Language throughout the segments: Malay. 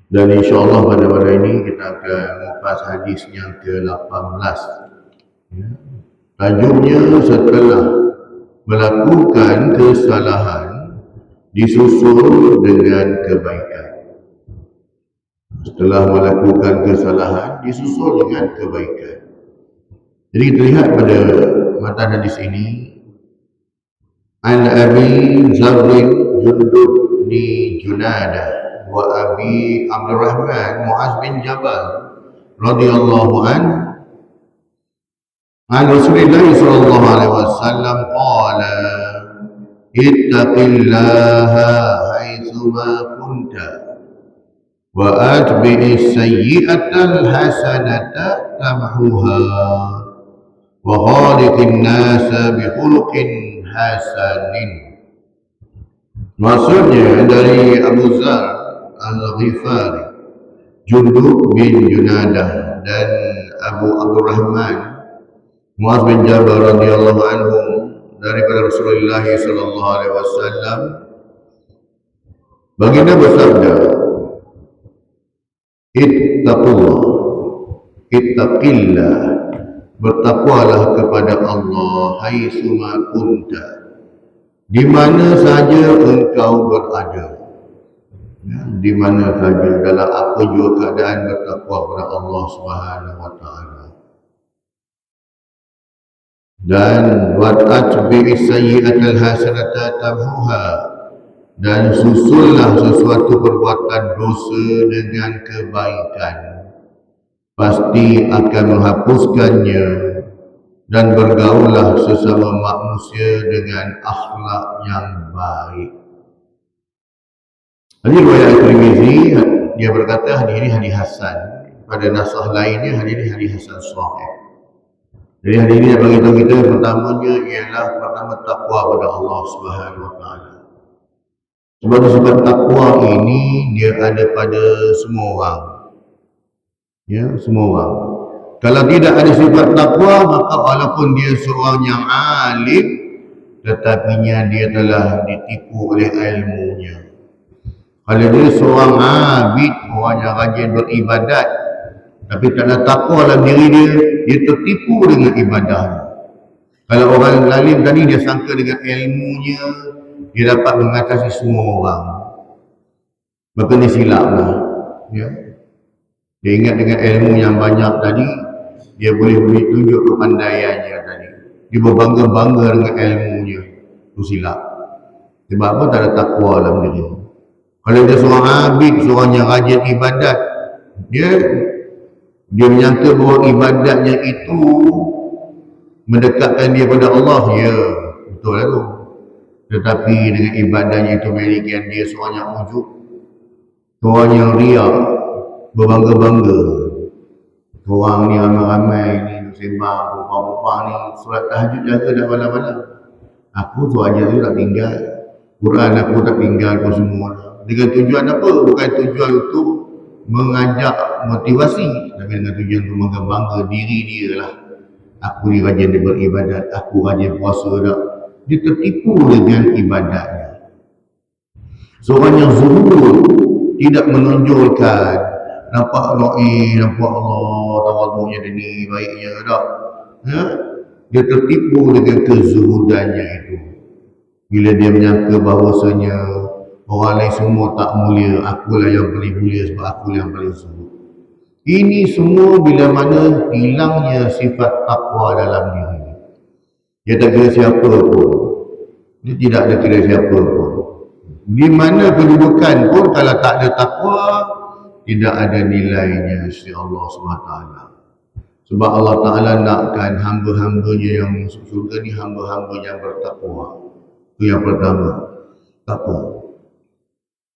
Dan insyaAllah pada malam ini kita akan mengupas hadis yang ke-18. Ya. Tajuknya, setelah melakukan kesalahan disusul dengan kebaikan. Setelah melakukan kesalahan disusul dengan kebaikan. Jadi kita lihat pada matan hadis ini, An Abi Zarrin Jundub di Junadah wa Abi Abdurrahman Muaz bin Jabal radhiyallahu an Rasulullah sallallahu alaihi wasallam qala ittaqillaha haitsu ma kunta wa atbi'is sayyi'atal hasanata tamhuha wa khaliqin nasa bi khuluqin hasanin. Maksudnya dari Abu Zar Al-Ghifari, Jundub bin Junadah dan Abu Abdurrahman Muaz bin Jabal radhiyallahu anhu daripada Rasulullah sallallahu alaihi wasallam, baginda bersabda, ittaqillah, bertakwalah kepada Allah haitsu ma kunta, di mana saja engkau berada. Ya, di mana saja, dalam apa juga keadaan, bertakwa kepada Allah Subhanahu wa taala. Dan wa atbi'is sayyi'atal hasanata tamhuha, dan susullah sesuatu perbuatan dosa dengan kebaikan, pasti akan menghapuskannya, dan bergaullah sesama manusia dengan akhlak yang baik. Hadis riwayat Tirmizi, dia berkata hadis ini hadis hasan. Pada nasah lainnya hadis ini hadis hasan sahih. Jadi hadis ini yang bagi tahu kita, pertamanya ialah pertama takwa pada Allah Subhanahu wa taala. Sebab sifat takwa ini dia ada pada semua orang. Ya, semua orang. Kalau tidak ada sifat takwa, maka walaupun dia seorang yang alim, tetapinya dia telah ditipu oleh ilmunya. Kalau dia seorang abid, orang yang rajin beribadat, tapi tak ada takwa dalam diri dia tertipu dengan ibadahnya. Kalau orang alim tadi, dia sangka dengan ilmunya dia dapat mengatasi semua orang, maka dia silaplah. Ya. Dia ingat dengan ilmu yang banyak tadi, dia boleh tunjuk kepandaiannya tadi. Dia berbangga-bangga dengan ilmunya. Itu silap. Sebab apa? Tak ada takwa dalam diri. Kalau dia seorang abid, seorang yang rajin ibadat, dia menyangka bahawa ibadatnya itu mendekatkan dia pada Allah. Ya, betul lah tu. Tetapi dengan ibadahnya itu membuatkan dia seorang yang ujub, seorang yang riak, berbangga-bangga. Orang ni ramai-ramai ni sembang, bupang-bupang ni solat tahajud jaga dah malam-malam. Aku tu aja tu tak tinggal. Quran aku tak tinggal pun semua. Dengan tujuan apa? Bukan tujuan untuk mengajak motivasi, tapi dengan tujuan untuk bangga diri dia lah. Aku ni rajin dia beribadat, aku rajin puasa dah. Dia tertipu dengan ibadatnya. Seorang yang zuhud, tidak menonjolkan, nampak nampak Allah, tawaduknya dia ni, baiknya tak. Ya? Dia tertipu dengan kezuhudannya itu. Bila dia menyangka bahawasanya orang lain semua tak mulia, akulah yang paling mulia sebab aku yang paling zuhud. Ini semua bila mana hilangnya sifat takwa dalam diri. Dia tak kira siapa pun. Dia tidak ada kira siapa pun. Di mana kedudukan pun, kalau tak ada takwa, tidak ada nilainya sisi Allah SWT. Sebab Allah Ta'ala nakkan hamba-hambanya yang masuk surga ni hamba-hamba yang bertakwa. Itu yang pertama, takwa.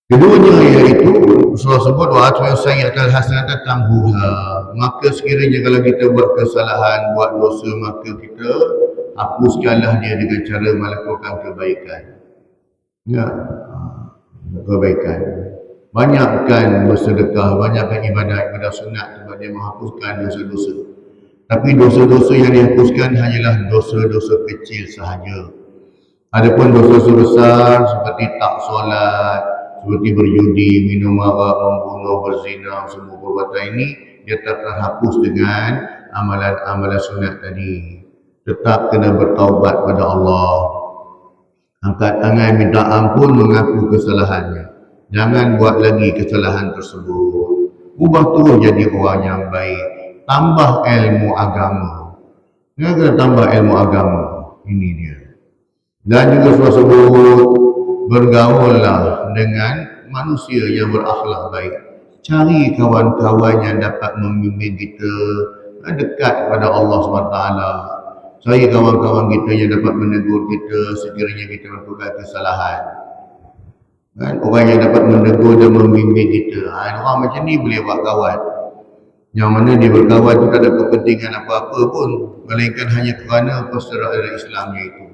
Keduanya iaitu Rasulullah sebut wa atbi'is sayyi'atal hasanata tamhuha. Maka sekiranya kalau kita buat kesalahan, buat dosa, maka kita hapuskanlah dia dengan cara melakukan kebaikan. Ya, kebaikan. Banyakkan bersedekah, banyakkan ibadah sunat sebab dia menghapuskan dosa-dosa. Tapi dosa-dosa yang dihapuskan hanyalah dosa-dosa kecil sahaja. Adapun dosa-dosa besar seperti tak solat, seperti berjudi, minum arak, membunuh, berzina, semua perbuatan ini dia tak terhapus dengan amalan-amalan sunat tadi. Tetap kena bertaubat pada Allah, angkat tangan minta ampun, mengaku kesalahannya. Jangan buat lagi kesalahan tersebut. Ubah terus jadi orang yang baik. Tambah ilmu agama. Kena tambah ilmu agama. Ini dia. Dan juga sebut bergaullah dengan manusia yang berakhlak baik. Cari kawan-kawan yang dapat membimbing kita dekat kepada Allah SWT. Cari kawan-kawan kita yang dapat menegur kita sekiranya kita melakukan kesalahan. Kan? Orang yang dapat menegur dan membimbing kita. Orang macam ni boleh buat kawan. Yang mana dia berkawan tu tak ada kepentingan apa-apa pun, melainkan hanya kerana persaudaraan Islamnya itu.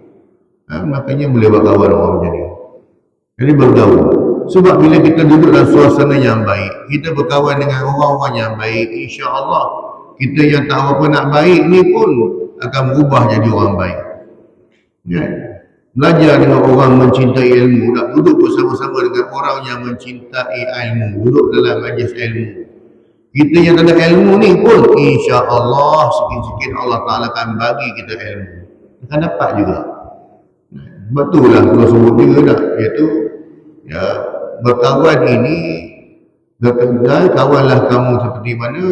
Makanya boleh buat kawan orang macam ni. Jadi bergaul. Sebab bila kita duduk dalam suasana yang baik, kita berkawan dengan orang-orang yang baik, insya-Allah kita yang tak apa nak baik ni pun akan berubah jadi orang baik. Ya. Belajar dengan orang mencintai ilmu, tak duduk bersama-sama dengan orang yang mencintai ilmu, duduk dalam majlis ilmu. Kita yang tak ada ilmu ni pun insya-Allah sikit-sikit Allah Ta'ala akan bagi kita ilmu. Akan dapat juga. Betul lah Allah sebut juga tak, iaitu ya, berkawan ini kawanlah kamu seperti mana,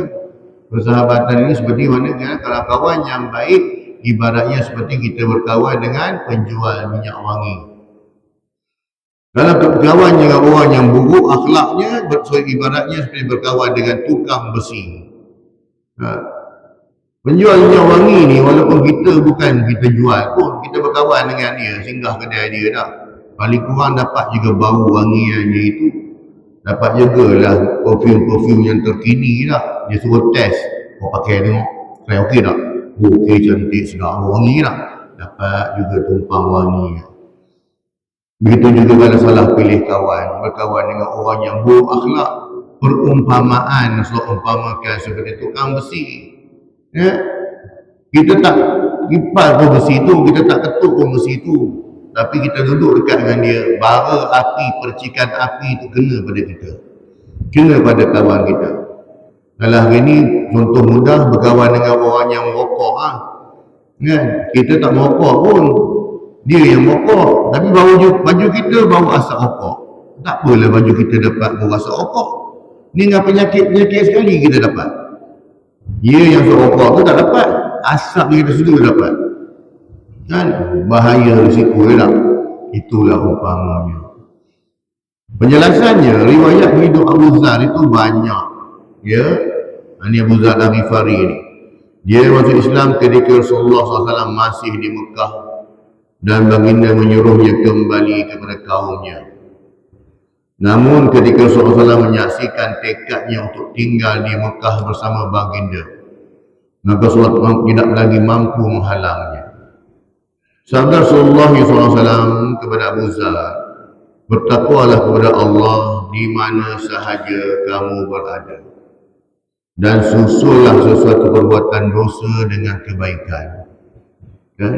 persahabatan ini seperti mana ya? Kalau kawan yang baik ibaratnya seperti kita berkawan dengan penjual minyak wangi. Kalau berkawan dengan orang yang buruk akhlaknya, ibaratnya seperti berkawan dengan tukang besi. Penjual minyak wangi ni walaupun kita bukan kita jual pun, kita berkawan dengan dia, singgah kedai dia dah, paling kurang dapat juga bau wangiannya itu. Dapat jugalah perfume-perfume yang terkini lah. Dia suruh test, kau pakai tengok, saya okey tak? Okey, cantik, sedap, wangi tak? Dapat juga tumpang wangi. Begitu juga kalau salah pilih kawan, berkawan dengan orang yang buruk akhlak, perumpamaan, umpamakan seperti tukang besi. Ya? Kita tak kipal pun besi tu, kita tak ketuk pun besi tu, tapi kita duduk dekat dengan dia, bara api, percikan api itu kena pada kita, kena pada kawan kita. Kalau hari ni contoh mudah, berkawan dengan orang yang merokok kan? Kita tak merokok pun, dia yang merokok, tapi baju kita bau asap rokok. Tak apalah baju kita dapat bau asap rokok. Ni dengan penyakit-penyakit sekali kita dapat. Dia yang rokok tu tak dapat, asap kita sudah dapat. Kan? Bahaya risiko dia tak? Itulah umpamanya. Penjelasannya, riwayat hidup Abu Dzar itu banyak. Ya, ini Abu Dzar Al-Ghifari ni. Dia masuk Islam ketika Rasulullah SAW masih di Mekah dan baginda menyuruhnya kembali kepada kaumnya. Namun ketika Rasulullah SAW menyaksikan tekadnya untuk tinggal di Mekah bersama baginda, maka Rasulullah tidak lagi mampu menghalangnya. Sabda Rasulullah SAW kepada Abu Dzar, bertakwalah kepada Allah di mana sahaja kamu berada, dan susullah sesuatu perbuatan dosa dengan kebaikan, kan?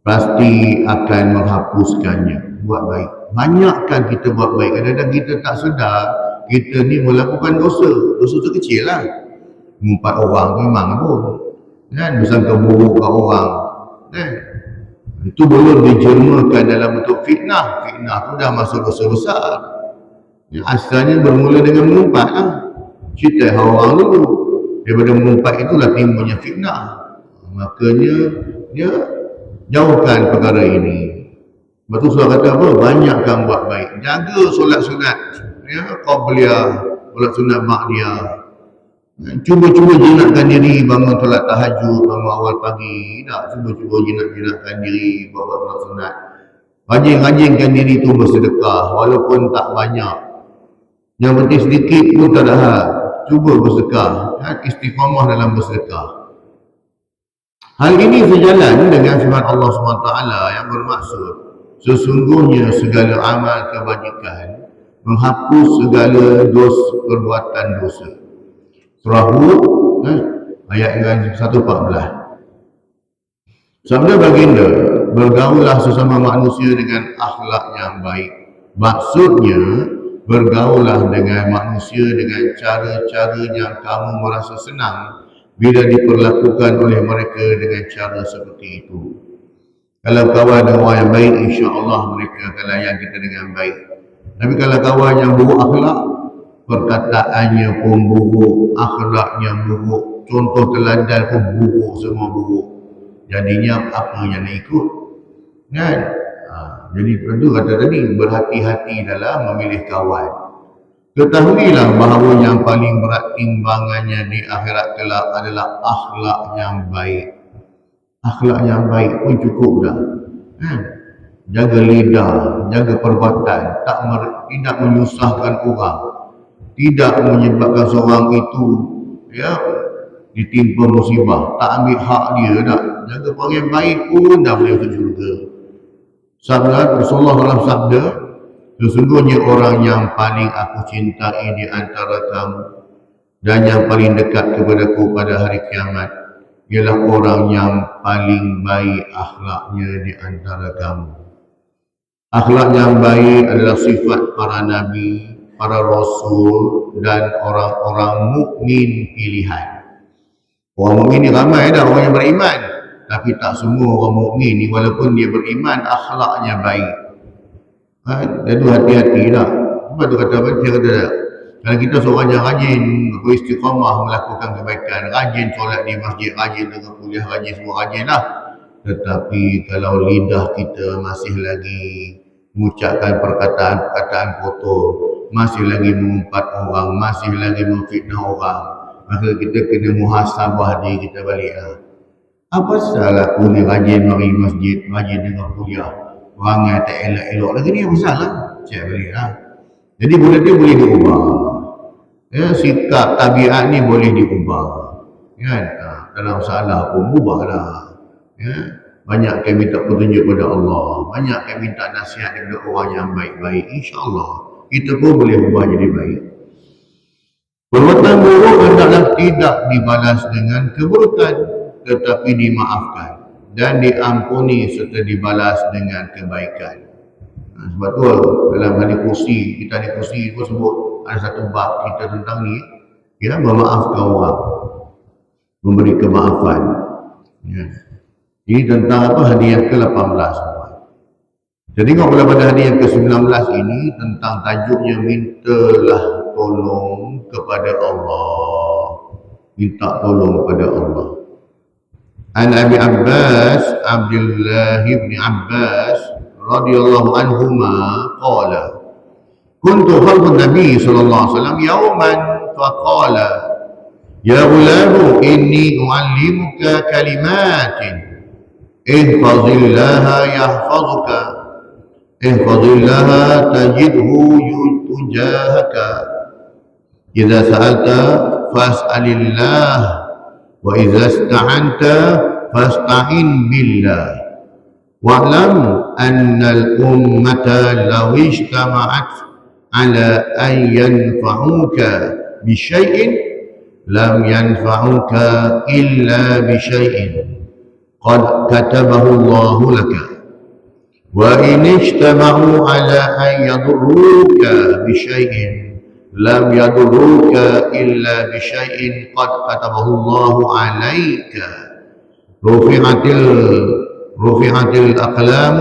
Pasti akan menghapuskannya. Buat baik, banyakkan kita buat baik. Kadang-kadang kita tak sedar kita ni melakukan dosa. Dosa tu kecil lah, mengumpat orang memang pun kan, bersangka buruk kat orang kan, itu boleh dijelmakan dalam bentuk fitnah. Fitnah tu dah masuk dosa besar. Asalnya bermula dengan mengumpat lah, cerita orang dulu, daripada mengumpat itulah timbulnya fitnah. Makanya dia jauhkan perkara ini. Betul surah kata apa? Banyakkan buat baik. Jaga solat sunat, ya, qabliyah, solat sunat ba'diyah. Cuba-cuba jinakkan diri bangun solat tahajud, bangun awal pagi. Tak, cuba-cuba jinakkan diri buat solat sunat. Rajin-rajinkan diri tu bersedekah walaupun tak banyak. Yang penting sedikit pun tak ada hal. Cuba bersedekah, istiqamah dalam bersedekah. Hal ini sejalan dengan firman Allah SWT yang bermaksud, sesungguhnya segala amal kebajikan menghapus segala perbuatan dosa. Surah Hud ayat 114. Sabda baginda, bergaullah sesama manusia dengan akhlak yang baik. Maksudnya bergaullah dengan manusia dengan cara-cara yang kamu merasa senang bila diperlakukan oleh mereka dengan cara seperti itu. Kalau kawan dengan orang yang baik, insya-Allah mereka akan layan kita dengan baik. Tapi kalau kawan yang buruk akhlak, perkataannya pun buruk, akhlaknya buruk, contoh teladan pun buruk, semua buruk. Jadinya apa yang nak ikut? Kan? Jadi itu kata tadi, berhati-hati dalam memilih kawan. Ketahuilah bahawa yang paling berat timbangannya di akhirat kelak adalah akhlak yang baik. Akhlak yang baik pun cukup dah. Jaga lidah, jaga perbuatan, tidak menyusahkan orang, tidak menyebabkan seorang itu ditimpa musibah, tak ambil hak dia dah. Jaga orang yang baik pun dah boleh masuk syurga. Sabda Rasulullah dalam sabda, sesungguhnya orang yang paling aku cintai di antara kamu dan yang paling dekat kepadaku pada hari kiamat ialah orang yang paling baik akhlaknya di antara kamu. Akhlak yang baik adalah sifat para nabi, para rasul dan orang-orang mukmin pilihan. Orang mukmin ni ramai dah orang yang beriman, tapi tak semua orang mukmin ni walaupun dia beriman akhlaknya baik. Jadi hati-hatilah. Sebab tu kata apa? Dia kata kalau kita seorang yang rajin beristiqamah melakukan kebaikan, rajin solat di masjid, rajin dengan kuliah, rajin semua rajin lah. Tetapi kalau lidah kita masih lagi mengucapkan perkataan-perkataan kotor, masih lagi mengumpat orang, masih lagi memfitnah orang, maka kita kena muhasabah diri kita balik lah. Apa salah aku ni rajin mari masjid, rajin dengan kuliah, perangai tak elok-elok lagi ni, apa salah? Cek balik lah. Jadi benda dia boleh diubah. Sikap tabiat ni boleh diubah. Kan? Dalam salah pun ubahlah. Banyakkan minta petunjuk kepada Allah, banyakkan minta nasihat daripada orang yang baik-baik, insya-Allah kita pun boleh ubah jadi baik. Perbuatan buruk hendaklah tidak dibalas dengan keburukan, tetapi dimaafkan dan diampuni serta dibalas dengan kebaikan. Sebab tu dalam hadis kursi, kita hadis kursi pun sebut ada satu bab kita tentang ni, memaafkan orang, memberi kemaafan. Ini tentang apa? Hadis yang ke-18. Jadi tengok pada hadis yang ke-19 ini tentang tajuknya mintalah tolong kepada Allah. Minta tolong kepada Allah. An Abi Abbas, Abdullah bin Abbas radhiyallahu anhuma qala kuntu khalfa Nabi sallallahu alaihi wasallam yawman faqala ya ghulam inni uallimuka kalimatin ihfazillaha yahfazuka ihfazillaha tajidhu tujahaka idza sa'alta fas'alillah wa idza ista'anta fasta'in billah wa'lam anna al-ummata law ijtama'at ala an yanfa'uka bi syai'in lam yanfa'uka illa bi syai'in qad katabahu Allah laka wa in ijtama'u ala an yadurruka bi syai'in lam yadurruka illa bi syai'in qad katabahu Allah 'alaika rufi'atil aqlam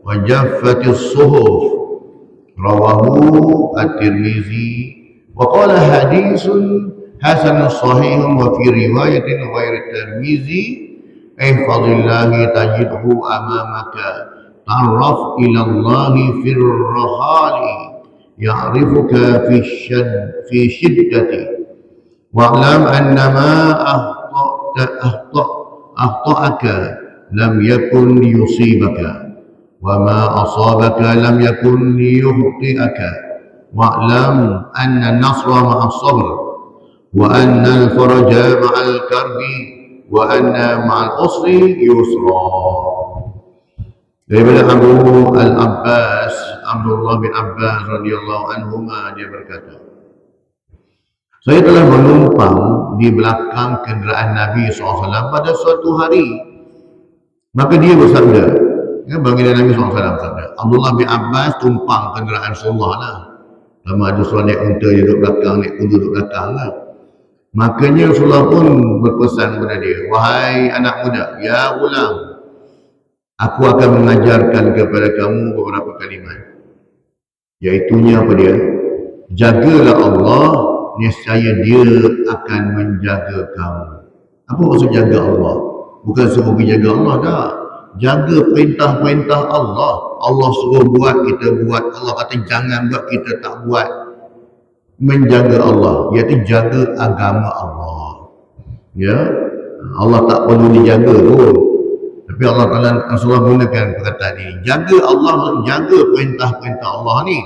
wa jaffatis suhuf rawahu at-Tirmizi wa qala hadithun hasanun sahihun wa fi riwayatin ghairi at-Tirmizi ihfazillahi tajidhu amamaka ta'arraf ila Allahi fir rahali ya'rifuka fi shiddati wa'lam annama akhta'aka lam yakun yusibaka wa ma asabaka lam yakun liyukhti'aka wa'lam anna an-nasra ma'a as-sabr wa anna al-faraja ma'a al-karbi wa anna ma'al usri yusra. Daripada Abdullah bin Abbas radhiyallahu anhuma, dia berkata, saya telah menumpang di belakang kenderaan Nabi SAW pada suatu hari. Maka dia bersabda, baginda Nabi SAW bersabda, Abdullah bin Abbas tumpang kenderaan Rasulullah lah. Sama ada seorang naik unta dia duduk belakang, naik kuda duduk belakang lah. Makanya Rasulullah pun berpesan kepada dia, wahai anak muda, ya ulam, aku akan mengajarkan kepada kamu beberapa kalimat. Iaitunya apa dia? Jagalah Allah, nescaya dia akan menjaga kamu. Apa maksud jaga Allah? Bukan suruh pergi jaga Allah, tak. Jaga perintah-perintah Allah. Allah suruh buat, kita buat. Allah kata jangan buat, kita tak buat. Menjaga Allah, iaitu jaga agama Allah. Ya, Allah tak perlu dijaga pun. Tapi Allah Ta'ala Rasulullah gunakan perkataan ini. Jaga Allah, jaga perintah-perintah Allah ni.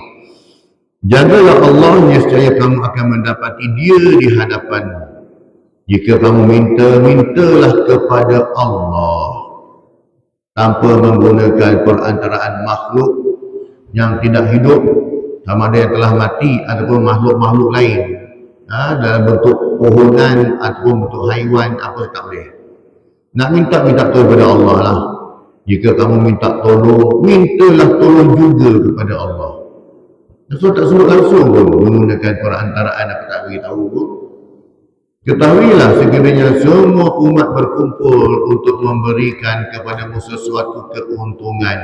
Jagalah Allah, nescaya kamu akan mendapati dia di hadapanmu. Jika kamu minta, mintalah kepada Allah tanpa menggunakan perantaraan makhluk yang tidak hidup, sama ada yang telah mati ataupun makhluk-makhluk lain, dalam bentuk pohonan ataupun bentuk haiwan, apa tak boleh. Nak minta tolong kepada Allah lah. Jika kamu minta tolong, mintalah tolong juga kepada Allah. Rasul tak sebut langsung pun menggunakan perantaraan apa tak beritahu pun. Ketahuilah sekiranya semua umat berkumpul untuk memberikan kepadamu sesuatu keuntungan,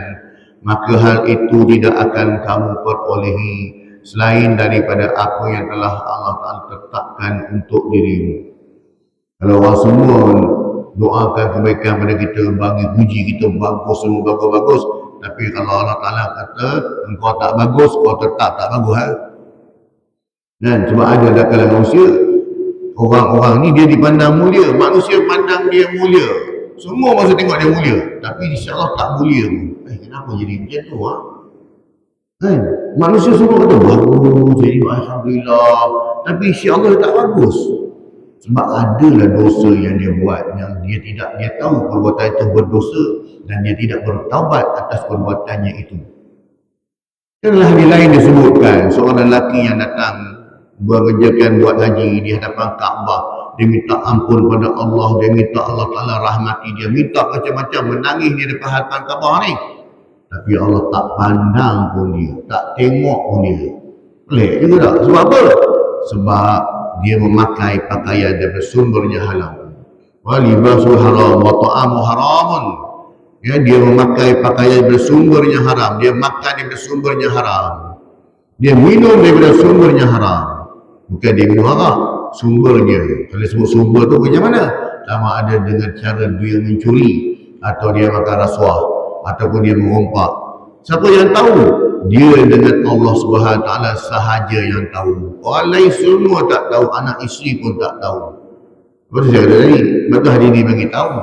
maka hal itu tidak akan kamu perolehi selain daripada apa yang telah Allah Ta'ala tetapkan untuk dirimu. Kalau orang semua doakan kebaikan pada kita, bagi puji kita bagus, semua bagus-bagus, tapi kalau Allah Ta'ala kata engkau tak bagus, kau tetap tak bagus, dan sebab ada dalam kalangan manusia, orang-orang ni dia dipandang mulia, manusia pandang dia mulia, semua masa tengok dia mulia, tapi insya-Allah tak mulia pun. Kenapa jadi macam tu? Kan? Manusia semua kata bagus, jadi alhamdulillah, tapi insya-Allah tak bagus. Sebab adalah dosa yang dia buat, yang dia tahu perbuatan itu berdosa dan dia tidak bertaubat atas perbuatannya itu. Dalam hadis lain disebutkan seorang lelaki yang datang mengerjakan buat haji di hadapan Kaabah, dia minta ampun pada Allah, dia minta Allah Ta'ala rahmati dia, minta macam-macam, menangis di depan hadapan Kaabah ni, tapi Allah tak pandang pun dia, tak tengok pun dia. Pelik juga tak? Sebab apa? Sebab dia memakai pakaian daripada sumbernya halal. Wa libasul haram wa ta'amu haramun. Ya, dia memakai pakaian daripada sumbernya haram, dia makan daripada sumbernya haram, dia minum daripada sumbernya haram. Bukan dia minum haram, sumbernya. Kalau sebut sumber tu macam mana? Sama ada dengan cara dia mencuri, atau dia makan rasuah, ataupun dia merompak. Siapa yang tahu? Dia dengan Allah Subhanahu Taala sahaja yang tahu. Orang lain semua tak tahu, anak isteri pun tak tahu. Seperti saya kata tadi, maka hari ini bagi tahu.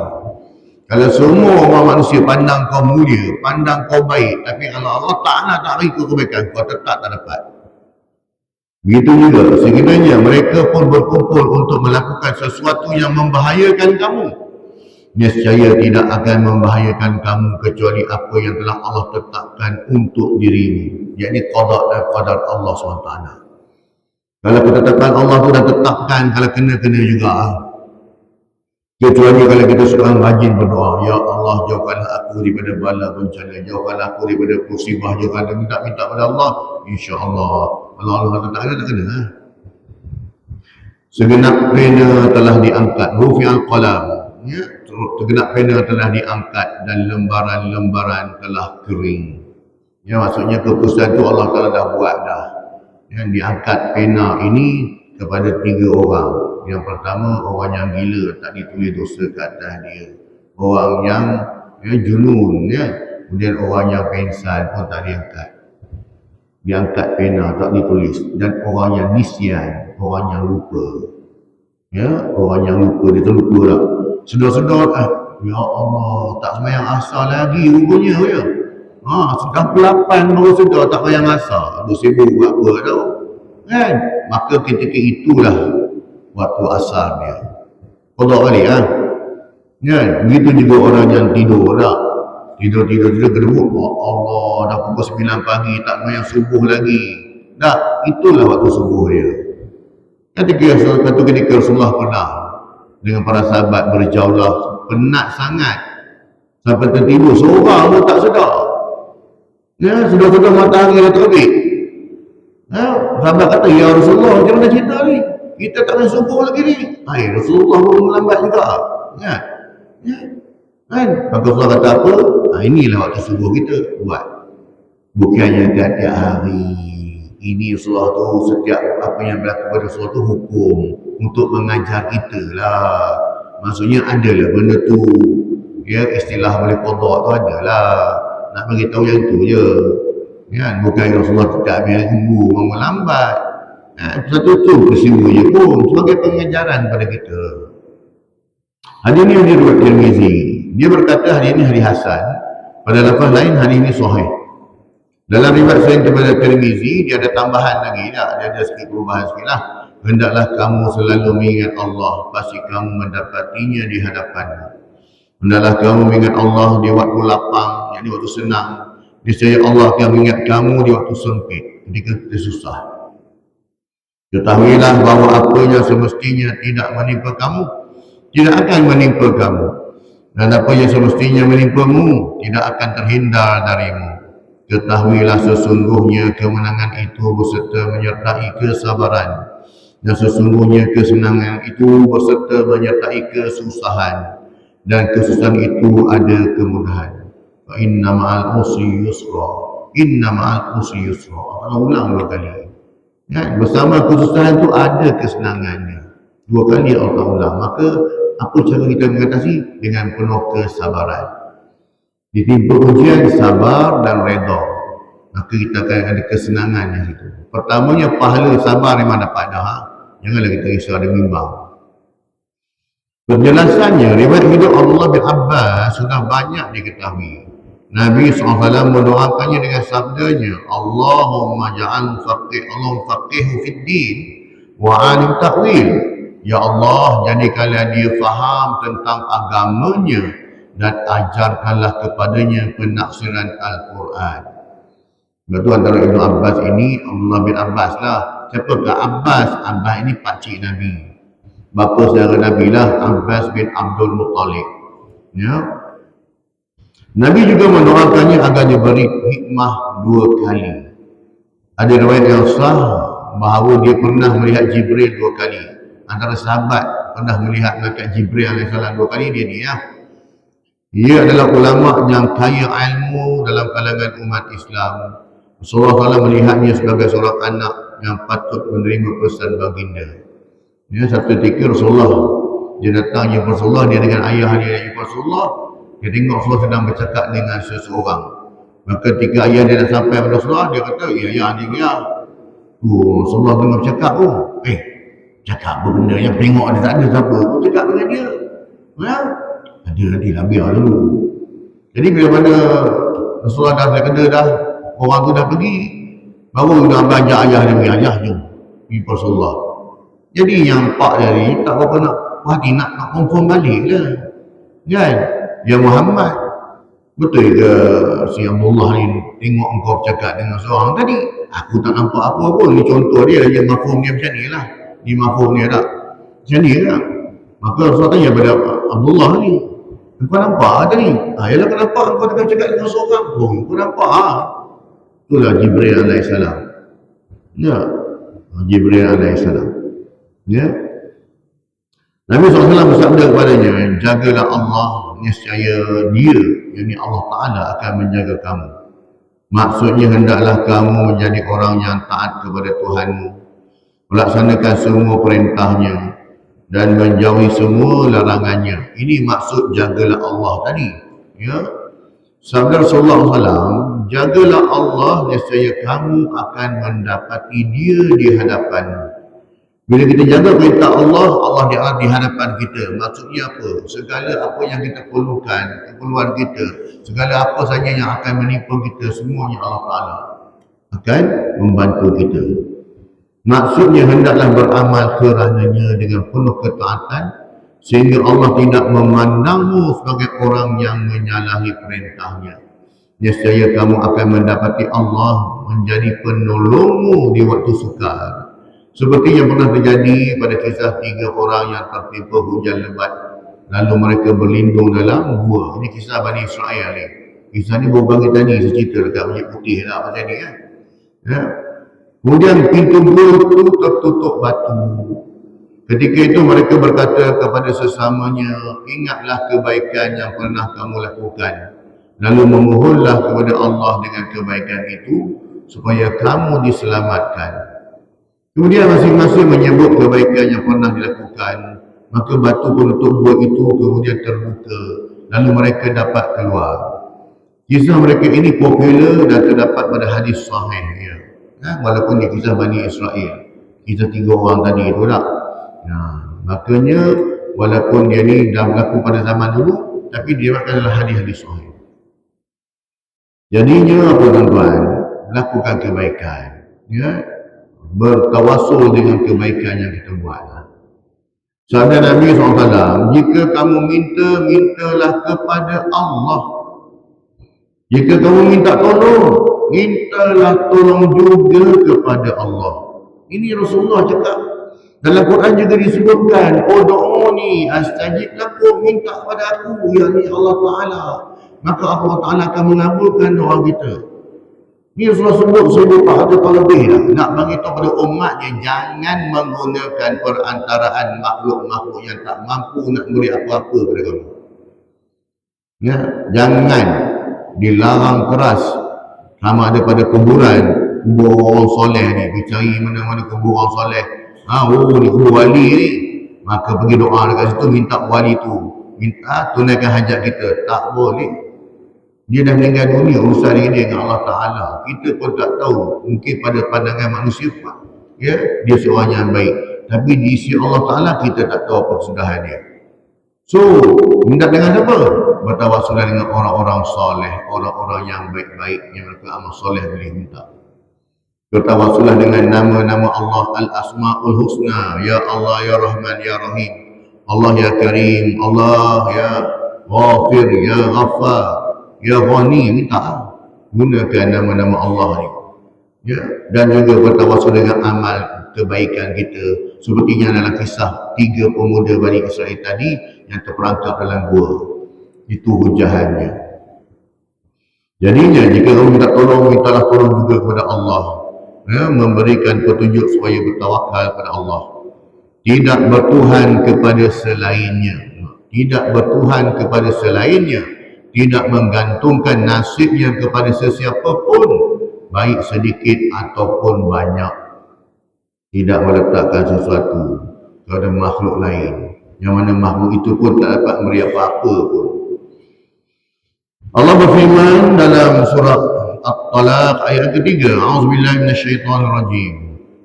Kalau semua orang manusia pandang kau mulia, pandang kau baik, tapi kalau Allah Ta'ala tak beri kau kebaikan, kau tetap tak dapat. Begitu juga sekiranya mereka pun berkumpul untuk melakukan sesuatu yang membahayakan kamu, nescaya tidak akan membahayakan kamu kecuali apa yang telah Allah tetapkan untuk dirimu, yakni qada dan qadar Allah SWT. Kalau ketetapan Allah tu dah tetapkan, kalau kena juga. Kecuali kalau kita seorang rajin berdoa, ya Allah jauhkanlah aku daripada bala bencana, jauhkanlah aku daripada musibah, jauhkanlah, minta pada Allah, insya-Allah. Kalau Allah kata tak ada, tak kena. Segenap pena telah diangkat, rufi'al qalam, ya, segenap pena telah diangkat dan lembaran-lembaran telah kering. Ya, maksudnya keputusan tu Allah Ta'ala dah buat dah. Yang diangkat pena ini kepada 3 orang. Yang pertama, orang yang gila, tak ditulis dosa ke atas dia. Orang yang junun, ya. Kemudian orang yang pengsan pun tak diangkat. Diangkat pena, tak ditulis. Dan orang yang nisyan, orang yang lupa. Ya, orang yang lupa, dia terlupa tak. Sedar-sedar, ya Allah, tak sembahyang asar lagi rupanya, ya. Sudah 8 baru sedar tak sembahyang asar. Dia sibuk buat apa tau. Kan? Maka ketika itulah waktu asar dia. Qada balik Ya, begitu juga orang yang tidur tak. Tidur kedua, Allah dah pukul 9 pagi tak sembahyang subuh lagi. Tak, itulah waktu subuh dia. Ketika Rasulullah pernah dengan para sahabat berjaulah, penat sangat sampai tertidur seorang pun tak sedar. Ya, sudah matahari dah terbit. Ya, sahabat kata, ya Rasulullah, macam mana cerita ni? Kita tak boleh subuh lagi ni. Hai, Rasulullah pun melambat juga. Ya. Ya. Kan? Maka Rasulullah kata apa? Inilah waktu subuh kita buat. Bukannya tiap-tiap hari. Ini Rasulullah tu, setiap apa yang berlaku pada Rasulullah tu hukum untuk mengajar kita lah. Maksudnya adalah benda tu. Ya, istilah boleh kodok tu adalah. Nak bagi tahu yang tu je. Ya, bukan Rasulullah tidak biar tunggu, orang lambat. Satu tu peristiwanya pun sebagai pengajaran pada kita. Hadis ni diriwayatkan Tirmizi. Dia berkata hadis ini hadis hasan. Pada lafaz lain hadis ini sahih. Dalam riwayat selain daripada Tirmizi, dia ada tambahan lagi tak? Dia ada sedikit perubahan sikit lah. Hendaklah kamu selalu mengingat Allah, pasti kamu mendapatinya di hadapanmu. Hendaklah kamu mengingat Allah di waktu lapang, yakni waktu senang. Niscaya Allah akan mengingat kamu di waktu sempit, ketika kita susah. Ketahuilah bahawa apa yang semestinya tidak menimpa kamu, tidak akan menimpa kamu. Dan apa yang semestinya menimpamu, tidak akan terhindar darimu. Ketahuilah sesungguhnya kemenangan itu berserta menyertai kesabaran. Dan sesungguhnya kesenangan itu berserta menyertai kesusahan. Dan kesusahan itu ada kemudahan. Fa inna ma'al usri yusra. Inna ma'al usri yusra. Allah ulang 2 kali. Ya, bersama kesusahan itu ada kesenangannya. 2 kali Allah ulang. Maka apa cara kita mengatasi? Dengan penuh kesabaran. Ditimpa ujian, sabar dan redha. Maka kita akan ada kesenangan di situ. Pertamanya pahala sabar memang dapat dah. Janganlah kita risau ada bimbang. Penjelasannya, riwayat hidup Abdullah bin Abbas sudah banyak diketahui. Nabi SAW mendoakannya dengan sabdanya, Allahumma ja'al faqihu fid din wa alim ta'wil. Ya Allah, jadikanlah dia faham tentang agamanya dan ajarkanlah kepadanya penaksiran Al-Quran. Betul antara Ibnu Abbas ini, Abdullah bin Abbas lah. Siapakah Abbas? Abbas ini pakcik Nabi. Bapa saudara Nabi lah, Abbas bin Abdul Muttalib. Ya. Nabi juga mendoakannya agar diberi hikmah 2 kali. Ada riwayat yang sah bahawa dia pernah melihat Jibril 2 kali. Antara sahabat pernah melihat malaikat Jibril alaihissalam 2 kali, dia ni ya. Ia adalah ulama yang kaya ilmu dalam kalangan umat Islam. Rasulullah SAW melihatnya sebagai seorang anak yang patut menerima pesan baginda. Ya, satu ketika Rasulullah, dia datang jumpa Rasulullah, dia dengan ayah dia jumpa Rasulullah. Dia tengok Rasulullah sedang bercakap dengan seseorang. Maka ketika ayah dia dah sampai pada Rasulullah, dia kata, ya adik dia. Rasulullah tengah bercakap pun. Cakap apa benda yang tengok dia tak ada siapa. Kau cakap dengan dia. Ya? Nanti biar dulu. Jadi bila mana Rasulullah dah kena dah, orang tu dah pergi, baru dia ajak ayah dia pergi, ayah jom pergi Rasulullah. Jadi yang pak dia ni tak apa nak hati nak confirm balik lah. Kan? Ya Muhammad, betul ke si Abdullah ni tengok engkau bercakap dengan seorang tadi? Aku tak nampak apa pun. Ni contoh dia, dia mafhum dia macam ni lah. Ni mafhum dia tak? Macam ni lah. Maka Rasulullah tanya pada Abdullah ni, kau nampak tadi? Yalah kau nampak kau tengah cakap dengan seorang. Kau nampak itulah Jibril alaihissalam. Ya. Jibril alaihissalam. Ya. Nabi SAW bersabda kepadanya, jagalah Allah, nescaya dia, yakni Allah Ta'ala akan menjaga kamu. Maksudnya hendaklah kamu menjadi orang yang taat kepada Tuhanmu, melaksanakan semua perintahnya dan menjauhi semua larangannya. Ini maksud jagalah Allah tadi. Ya. Sabda Rasulullah SAW, jagalah Allah, nescaya kamu akan mendapati dia di hadapanmu. Bila kita jaga perintah Allah, Allah di hadapan kita. Maksudnya apa? Segala apa yang kita perlukan, keperluan kita, segala apa saja yang akan menimpa kita, semuanya Allah Ta'ala akan membantu kita. Maksudnya hendaklah beramal kerananya dengan penuh ketaatan, sehingga Allah tidak memandangmu sebagai orang yang menyalahi perintahnya. Nescaya kamu akan mendapati Allah menjadi penolongmu di waktu sukar. Seperti yang pernah terjadi pada kisah 3 orang yang tertimpa hujan lebat, lalu mereka berlindung dalam gua. Ini kisah Bani Israel ni. Kisah ni baru bagi tadi, saya cerita dekat Masjid Putih lah macam ni kan. Ya. Kemudian pintu gua itu tertutup batu. Ketika itu mereka berkata kepada sesamanya, ingatlah kebaikan yang pernah kamu lakukan. Lalu memohonlah kepada Allah dengan kebaikan itu supaya kamu diselamatkan. Kemudian masing-masing menyebut kebaikan yang pernah dilakukan. Maka batu penutup gua itu kemudian terbuka. Lalu mereka dapat keluar. Kisah mereka ini popular dan terdapat pada hadis sahih. Ya. Walaupun di kisah Bani Israel. Kisah 3 orang tadi itu tak. Makanya walaupun dia ni dah berlaku pada zaman dulu, tapi dia adalah hadis-hadis sahih. Jadinya apa tuan-tuan? Lakukan kebaikan. Ya. Bertawasul dengan kebaikan yang kita buat. Sabda Nabi SAW, jika kamu minta, mintalah kepada Allah. Jika kamu minta tolong, mintalah tolong juga kepada Allah. Ini Rasulullah cakap. Dalam Quran juga disebutkan, ud'uni astajib lakum, minta kepada aku, yakni Allah Ta'ala. Maka Allah Ta'ala akan mengabulkan doa kita. Ini Rasulullah sebut 1,400 tahun lebih dah. Nak beritahu pada umatnya, jangan menggunakan perantaraan makhluk-makhluk yang tak mampu nak beri apa-apa kepada kamu. Ya, jangan dilarang keras. Sama ada pada kuburan, kubur orang soleh ni, pergi cari mana-mana kubur orang soleh. Ni kubur wali ni. Maka pergi doa dekat situ, minta wali tu. Minta tunaikan hajat kita. Tak boleh. Dia dah meninggal dunia, urusan ini dengan Allah Ta'ala. Kita pun tak tahu. Mungkin pada pandangan manusia, ya, dia seorang yang baik. Tapi di sisi Allah Ta'ala, kita tak tahu apa kesudahan dia. So, minta dengan siapa? Bertawasulah dengan orang-orang soleh, orang-orang yang baik-baik, yang mereka amal soleh boleh minta. Bertawasulah dengan nama-nama Allah Al-Asma'ul Husna. Ya Allah, Ya Rahman, Ya Rahim. Allah Ya Karim, Allah Ya Ghafir, Ya Ghaffar, Ya Ghani. Minta. Gunakan nama-nama Allah ni. Ya. Dan juga bertawasul dengan amal kebaikan kita. Sepertinya dalam kisah 3 pemuda Bani Israel tadi yang terperangkap dalam gua. Itu hujahannya. Jadinya jika kamu minta tolong, mintalah tolong juga kepada Allah. Ya, memberikan petunjuk supaya bertawakal kepada Allah. Tidak bertuhan kepada selainnya. Tidak bertuhan kepada selainnya. Tidak menggantungkan nasibnya kepada sesiapa pun, baik sedikit ataupun banyak. Tidak meletakkan sesuatu kepada makhluk lain, yang mana makhluk itu pun tak dapat memberi apa-apa pun. Allah berfirman dalam surah At-Talaq ayat ketiga, A'udzubillahi minasyaitonirrajim.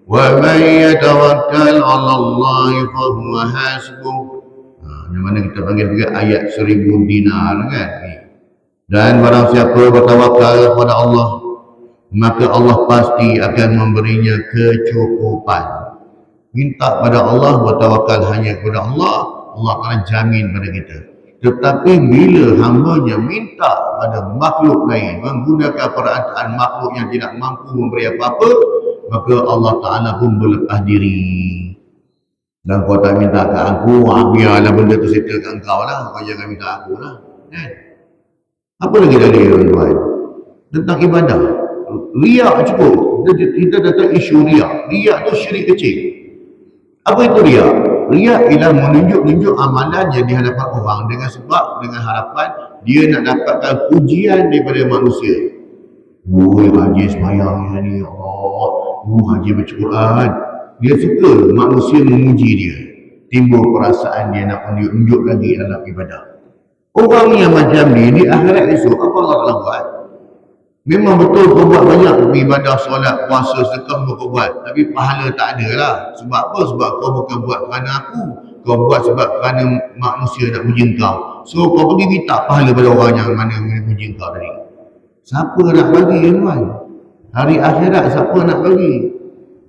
Wa man yatawakkal 'ala Allah fa huwa hasbuh. Yang mana kita panggil juga ayat 1000 dinar kan. Dan barang siapa bertawakal kepada Allah, maka Allah pasti akan memberinya kecukupan. Minta pada Allah, bertawakal hanya kepada Allah, Allah akan jamin pada kita. Tetapi bila hambanya minta pada makhluk lain, menggunakan perantaraan makhluk yang tidak mampu memberi apa-apa, maka Allah Ta'ala pun berlepas diri. Dan kau tak minta kat aku, biarlah benda tu settle kat engkau lah, kau jangan minta aku lah. Apa lagi dari tuan-tuan? Tentang ibadah. Riak cukup. Kita datang isu riak. Riak tu syirik kecil. Apa itu riak? Riak ialah menunjuk-nunjuk amalan yang di hadapan orang dengan sebab, dengan harapan dia nak dapatkan pujian daripada manusia. Haji semayang ni, Haji baca Quran. Dia suka manusia memuji dia. Timbul perasaan dia nak menunjuk lagi dalam ibadah. Orang yang macam ni, di akhirat esok, apa Allah Ta'ala buat? Memang betul kau buat banyak ibadah, solat, puasa, sedekah kau buat. Tapi pahala tak ada lah. Sebab apa? Sebab kau bukan buat kerana aku. Kau buat sebab kerana manusia nak puji kau. So kau pergi minta pahala pada orang yang mana puji kau tadi. Siapa nak bagi tuan? Hari akhirat siapa nak bagi?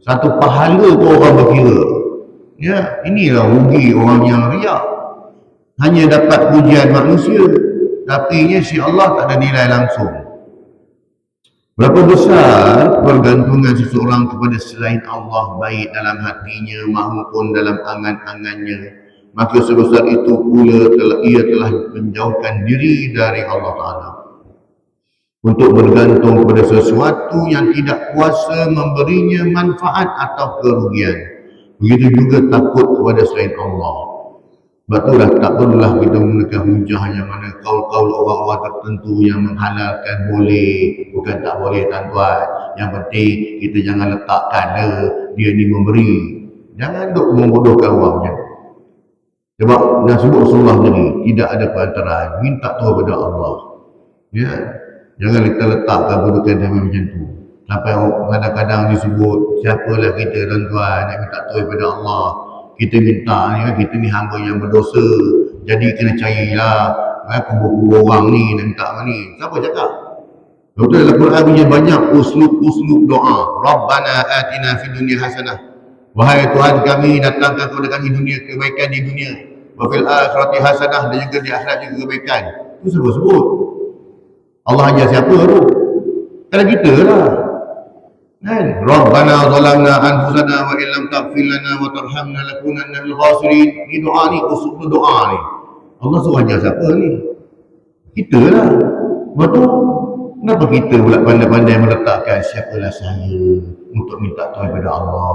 Satu pahala kau orang berkira. Ya, inilah rugi orang yang riak. Hanya dapat pujian manusia, tapi si Allah tak ada nilai langsung. Berapa besar pergantungan seseorang kepada selain Allah, baik dalam hatinya maupun dalam angan-angannya, maka sebesar itu pula ia telah menjauhkan diri dari Allah Ta'ala. untuk bergantung pada sesuatu yang tidak kuasa memberinya manfaat atau kerugian. Begitu juga takut kepada selain Allah. Sebab tu dah tak perlulah kita menggunakan hujah yang mana kaul-kaul orang-orang tertentu yang menghalalkan boleh, bukan tak boleh tuan-tuan. Yang penting kita jangan letakkan dia ni memberi. Jangan duk membodohkan orang macam tu. Sebab nak sebut Rasulullah tadi, tidak ada perantaraan, minta tu kepada Allah. Ya. Jangan kita letakkan kedudukan dia macam tu. Sampai kadang-kadang disebut, siapalah kita tuan-tuan nak minta tu kepada Allah. Kita minta ni, kita ni hamba yang berdosa. Jadi kena carilah kubur-kubur orang ni nak minta apa ni. Siapa cakap? Betul dalam Quran punya banyak uslub-uslub doa. Rabbana atina fid dunya hasanah. Wahai Tuhan kami, datangkan kepada kami dunia, kebaikan di dunia. Wa fil akhirati hasanah, dan juga di akhirat juga kebaikan. Itu sebut-sebut. Allah ajar siapa tu? Kalau kita lah. Kan? Rabbana zalamna anfusana wa illam taghfir lana wa tarhamna lakunanna minal khasirin. Ni doa ni, usul doa ni. Allah suruh ajar siapa ni? Kita lah. Betul? Kenapa kita pula pandai-pandai meletakkan siapalah saya untuk minta tahu kepada Allah.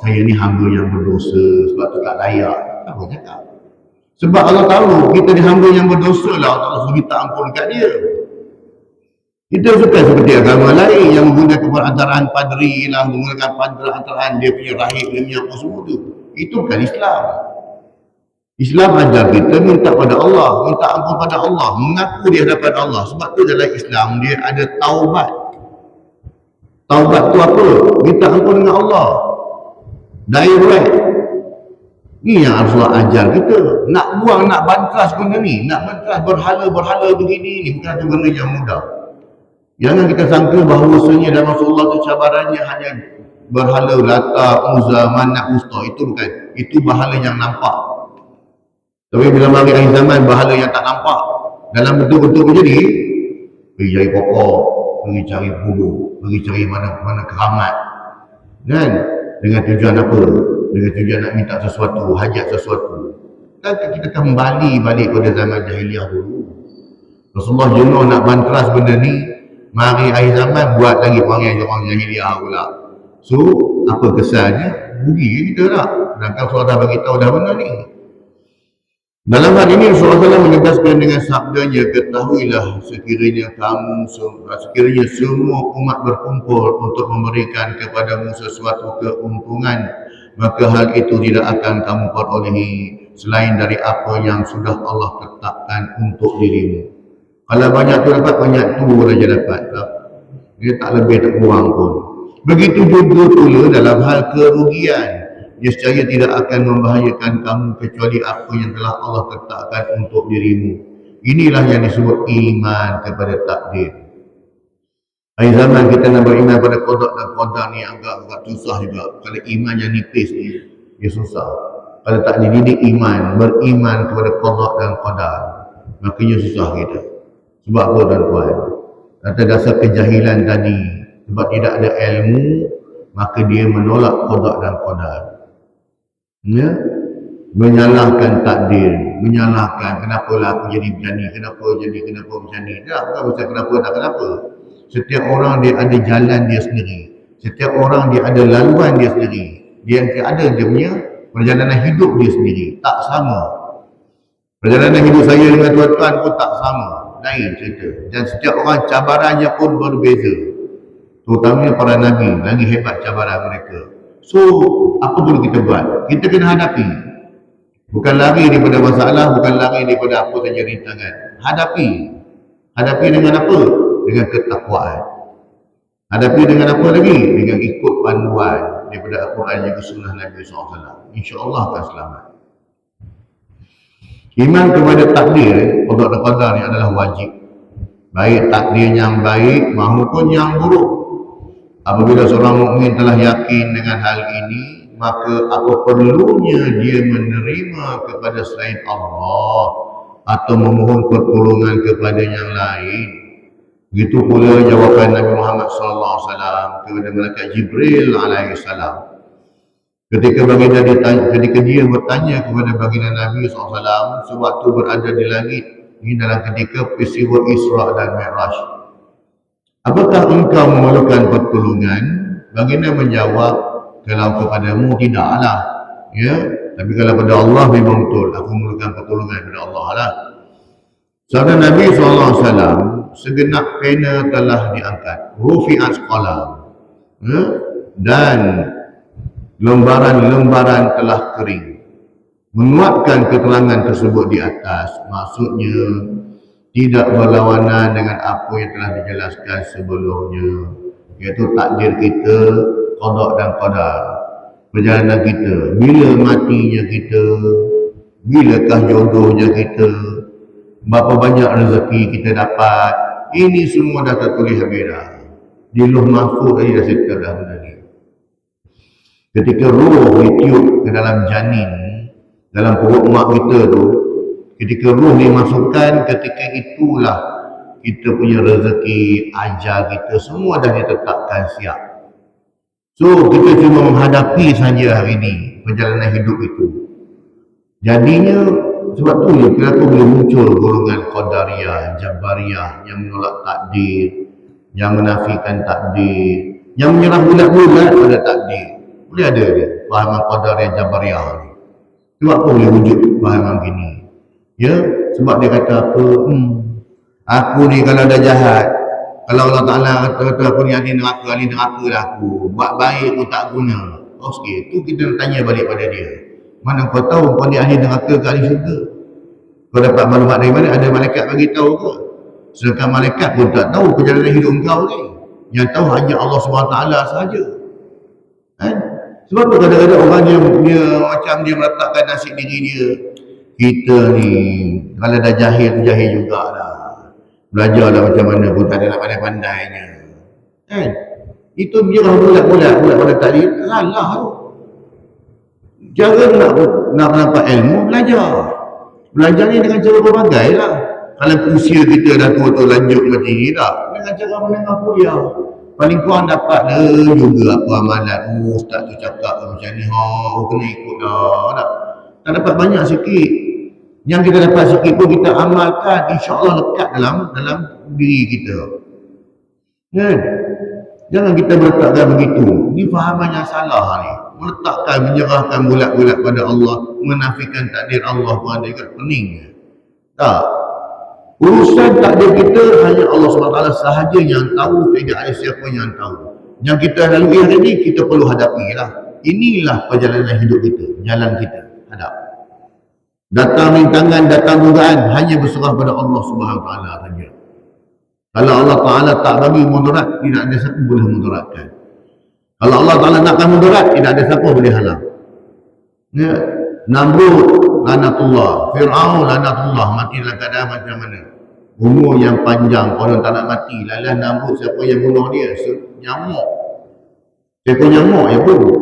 Saya ni hamba yang berdosa, sebab tu tak layak. Apa cakap? Sebab Allah tahu kita ni hamba yang berdosa lah. Allah suruh minta ampun dekat dia. Kita suka seperti agama lain yang menggunakan perantaraan padri lah, menggunakan perantaraan dia punya rahib, dia punya apa semua tu. Itu bukan Islam. Islam ajar kita minta pada Allah, minta ampun pada Allah, mengaku di hadapan Allah. Sebab tu dalam Islam dia ada taubat. Taubat tu apa? Minta ampun dengan Allah. Direct. Ni yang Rasulullah ajar kita. Nak buang, nak bantras benda ni, nak bantras berhala-berhala begini ni, bukan tu benda yang mudah. Jangan kita sangka bahawasanya dalam Rasulullah tu cabarannya hanya berhala Lata, Uzza, Manat, Usta. Itu bukan. Itu berhala yang nampak. Tapi bila mari akhir zaman, berhala yang tak nampak. Dalam bentuk-bentuk macam ni, pergi cari pokok, pergi cari bulu, pergi cari mana keramat. Kan? Dengan tujuan apa? Dengan tujuan nak minta sesuatu, hajat sesuatu. Dan kita kembali balik pada zaman jahiliah dulu. Rasulullah jenuh nak bantras benda ni. Mari akhir zaman buat lagi perangai orang jahiliah pula. So, apa kesannya? Rugi kita tak? Sedangkan Rasulullah dah bagi tahu dah benda ni. Dalam hal ini Rasulullah menegaskan dengan sabdanya, ketahuilah sekiranya semua umat berkumpul untuk memberikan kepadamu sesuatu keuntungan, maka hal itu tidak akan kamu perolehi selain dari apa yang sudah Allah tetapkan untuk dirimu. Kalau banyak tu dapat, banyak tu saja dapat. Dia tak lebih tak kurang pun. Begitu juga pula dalam hal kerugian. Nescaya tidak akan membahayakan kamu kecuali apa yang telah Allah tetapkan untuk dirimu. Inilah yang disebut iman kepada takdir. Akhir zaman kita nak beriman pada qada dan qadar ni agak susah juga. Kalau iman yang nipis ni, dia susah. Kalau tak dididik iman, beriman kepada qada dan qadar, makanya susah kita. Sebab apa tuan-tuan? Atas dasar kejahilan tadi, sebab tidak ada ilmu, maka dia menolak qada dan qadar. Ya? Menyalahkan takdir, menyalahkan kenapalah aku jadi macam ni, kenapa macam ni. Tak, bukan macam kenapa tak kenapa. Setiap orang dia ada jalan dia sendiri. Setiap orang dia ada laluan dia sendiri. Dia ada dia punya perjalanan hidup dia sendiri. Tak sama. Perjalanan hidup saya dengan tuan-tuan pun tak sama. Lain cerita. Dan setiap orang cabarannya pun berbeza. Terutamanya para Nabi, lagi hebat cabaran mereka. So, apa perlu kita buat? Kita kena hadapi. Bukan lari daripada masalah, bukan lari daripada apa saja rintangan. Hadapi. Hadapi dengan apa? Dengan ketakwaan. Hadapi dengan apa lagi? Dengan ikut panduan daripada Al-Quran dan Sunnah Nabi SAW. InsyaAllah akan selamat. Iman kepada takdir, qada dan qadar ni adalah wajib. Baik takdir yang baik maupun yang buruk. Apabila seorang mukmin telah yakin dengan hal ini, maka apa perlunya dia menerima kepada selain Allah atau memohon pertolongan kepada yang lain. Begitu pula jawapan Nabi Muhammad SAW kepada malaikat Jibril alaihissalam. Ketika dia bertanya kepada baginda Nabi SAW sewaktu berada di langit, ini dalam ketika peristiwa Isra dan Mi'raj. Apakah engkau memerlukan pertolongan? Baginda menjawab, kalau kepadamu tidaklah. Ya, tapi kalau pada Allah memang betul, aku memerlukan pertolongan kepada Allah lah. Sabda Nabi SAW, segenap pena telah diangkat, rufi'at qalam, ya? Dan lembaran-lembaran telah kering. Menguatkan keterangan tersebut di atas, maksudnya tidak berlawanan dengan apa yang telah dijelaskan sebelumnya, iaitu takdir kita, qada dan qadar, perjalanan kita, bila matinya kita, bilakah jodohnya kita, berapa banyak rezeki kita dapat, ini semua dah tertulis habis dah. Di Lauh Mahfuz tadi dah settle dah benda ni. Ketika roh ditiup ke dalam janin, dalam perut mak kita tu, ketika roh dimasukkan, ketika itulah kita punya rezeki, ajal kita, semua dah ditetapkan siap. So, kita cuma menghadapi saja hari ini perjalanan hidup itu. Jadinya, sebab tu ya, kenapa boleh muncul golongan Qadariyah, Jabariyah yang menolak takdir, yang menafikan takdir, yang menyerah bulat-bulat pada takdir. Boleh ada dia, fahaman Qadariyah, Jabariyah ni. Sebab apa boleh wujud fahaman gini? Ya, sebab dia kata apa? Aku ni kalau dah jahat, kalau Allah Ta'ala kata aku ni ahli neraka dah aku, buat baik pun tak guna. Okey, tu kita tanya balik pada dia. Mana kau tahu kau ni ahli neraka ke ahli syurga? Kau dapat maklumat dari mana? Ada malaikat bagi tahu ke? Sedangkan malaikat pun tak tahu perjalanan hidup kau ni. Yang tahu hanya Allah SWT sahaja. Kan? Sebab tu kadang-kadang orang dia macam dia meletakkan nasib diri dia. Kita ni kalau dah jahil tu jahil jugalah. Belajarlah macam mana pun tak ada nak pandai-pandainya. Kan? Itu menyerah bulat-bulat tadi salah tu. Cara nak dapat ilmu, belajar ni dengan cara berbagai lah. Kalau usia kita dah tua lanjut macam ni tak, dengan cara menengah kuliah paling kurang dapat juga apa amalan. Ustaz tu cakap macam ni, kena ikut dah. Tak dapat banyak sikit. Yang kita dapat sikit pun kita amalkan, insya-Allah lekat dalam diri kita. Kan? Jangan kita meletakkan begitu. Ini fahaman yang salah ni. Meletakkan, menyerahkan bulat-bulat pada Allah, menafikan takdir Allah pun ada dekat peningnya. Tak. Urusan takdir kita hanya Allah SWT sahaja yang tahu, tidak ada siapa yang tahu. Yang kita lalui hari ini, kita perlu hadapi lah. Inilah perjalanan hidup kita, jalan kita hadap. Datang rintangan, datang dugaan, hanya berserah pada Allah SWT saja. Kalau Allah Ta'ala tak bagi mudarat, tidak ada siapa boleh mudaratkan. Kalau Allah Ta'ala nakkan mudarat, tidak ada siapa boleh halang. Ya. Namrud, lanatullah. Fir'aun, lanatullah. Mati dalam keadaan macam mana? Umur yang panjang, orang tak nak mati. Lalah Namrud, siapa yang bunuh dia? Nyamuk. Siapa nyamuk yang bunuh?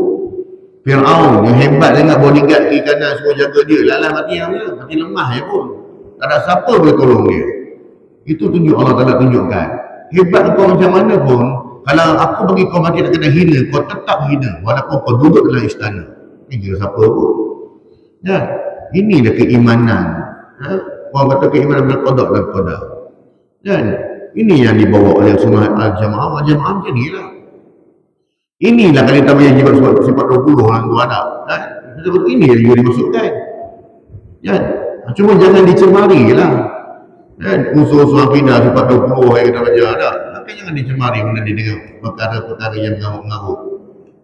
Fir'aun, yang hebat dengan bodyguard kiri kanan semua jaga dia. Lalah mati yang dia, mati lemah ya pun. Tak ada siapa boleh tolong dia. Itu tunjuk Allah Ta'ala tunjukkan. Hebat kau macam mana pun, kalau aku bagi kau mati nak kena hina, kau tetap hina walaupun kau duduk dalam istana. Ini kira siapa pun. Ya, inilah keimanan. Orang kata keimanan berqada dan qadar. Dan ini yang dibawa oleh Sunnah Al-Jamaah. Al-Jamaah macam inilah. Inilah kalau kita punya sifat 20 orang tu ada. Ini yang juga dimasukkan. Ya, cuma jangan dicemari lah. Dan usul-usul akidah sifat 20 yang kita baca ada. Maka jangan dicemari benda ni dengan perkara-perkara yang mengarut-ngarut.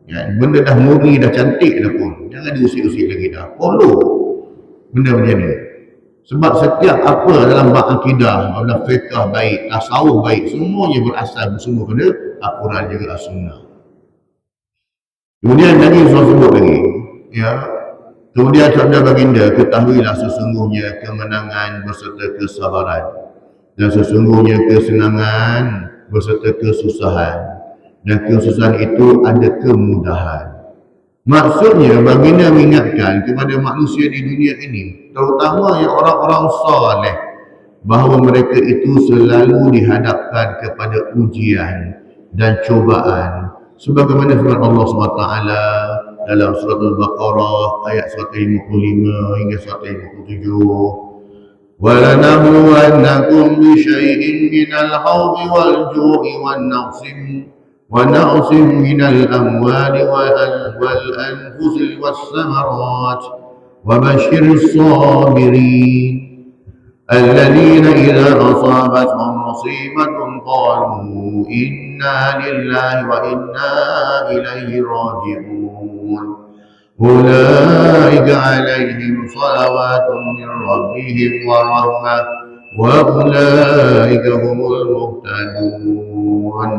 Ya, benda dah murni, dah cantik dah pun. Jangan diusik-usik lagi dah. Follow benda macam ni. Sebab setiap apa dalam bab akidah, dalam fiqh baik, tasawuf baik, semuanya berasal bersumber pada Al-Quran juga As-Sunnah. Kemudian Nabi SAW sebut lagi, ya. Kemudian sabda baginda, ketahuilah sesungguhnya kemenangan berserta kesabaran dan sesungguhnya kesenangan berserta kesusahan dan kesusahan itu ada kemudahan. Maksudnya baginda mengingatkan kepada manusia di dunia ini, terutama yang orang-orang saleh, bahawa mereka itu selalu dihadapkan kepada ujian dan cubaan sebagaimana firman Allah SWT dalam surah Al-Baqarah ayat 155 hingga 157. وَلَنَبْلُوَنَّكُمْ بِشَيْءٍ مِّنَ الْخَوْفِ وَالْجُوعِ ونقص من الأموال والأنفس والثمرات وبشر الصابرين الذين إذا أصابتهم مصيبة قالوا إنا لله وإنا إليه راجعون أولئك عليهم صلوات من ربهم ورحمة وأولئك هم المهتدون.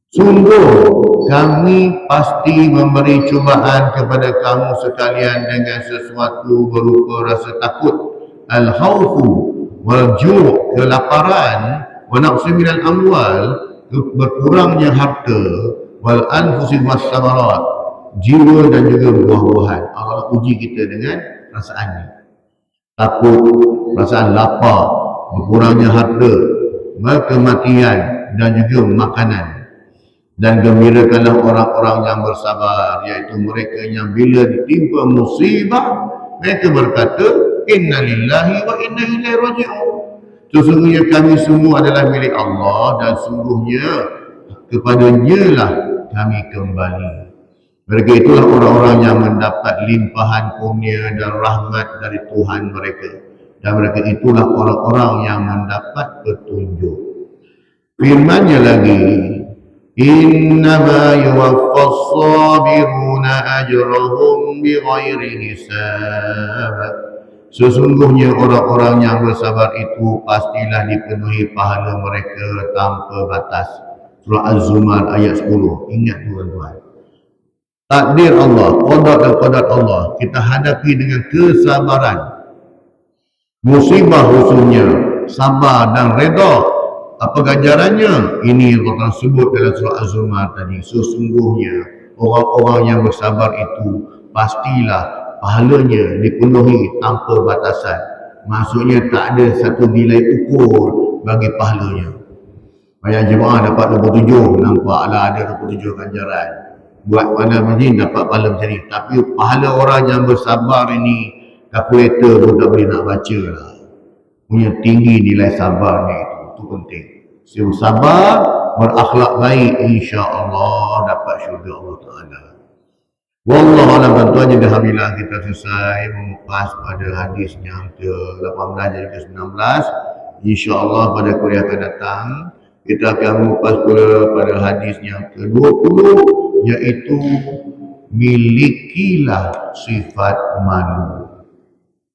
Sungguh kami pasti memberi cubaan kepada kamu sekalian dengan sesuatu berupa rasa takut, al-khawfu wal-ju', kelaparan, wa naqsi minal amwal, berkurangnya harta, wal anfusi was samarat, jiwa dan juga buah-buahan. Allah uji kita dengan perasaan ini. Takut, perasaan lapar, berkurangnya harta, kematian dan juga makanan. Dan gembirakanlah orang-orang yang bersabar, iaitu mereka yang bila ditimpa musibah mereka berkata inna lillahi wa inna ilaihi raji'un. Sesungguhnya kami semua adalah milik Allah dan sungguhnya kepadanya lah kami kembali. Mereka itulah orang-orang yang mendapat limpahan kurnia dan rahmat dari Tuhan mereka, dan mereka itulah orang-orang yang mendapat petunjuk. Firman-Nya lagi, innama yuwaffas sabiruna ajrahum bighairi hisab. Sesungguhnya orang-orang yang bersabar itu pastilah dipenuhi pahala mereka tanpa batas. Surah Az-Zumar ayat 10. Ingat tuan-tuan, takdir Allah, qada dan qadar Allah kita hadapi dengan kesabaran. Musibah khususnya sabar dan redha. Apa ganjarannya? Ini yang Allah sebut dalam surah Az-Zumar tadi. Sesungguhnya orang-orang yang bersabar itu pastilah pahalanya dipenuhi tanpa batasan. Maksudnya tak ada satu nilai ukur bagi pahalanya. Banyak jemaah dapat 27, nampaklah ada 27 ganjaran. Buat mana macam dapat pahala macam ni. Tapi pahala orang yang bersabar ini, kalkulator pun tak boleh nak baca lah. Punya tinggi nilai sabarnya itu penting. Siapa sabar, berakhlak baik, insya-Allah dapat syurga Allah Taala. Wallahu a'lam. Tuan-tuan, jadi alhamdulillah kita selesai mengupas pada hadis yang ke-18 dan ke-19. Insya-Allah pada kuliah akan datang kita akan mengupas pula pada hadis yang ke-20, iaitu milikilah sifat malu.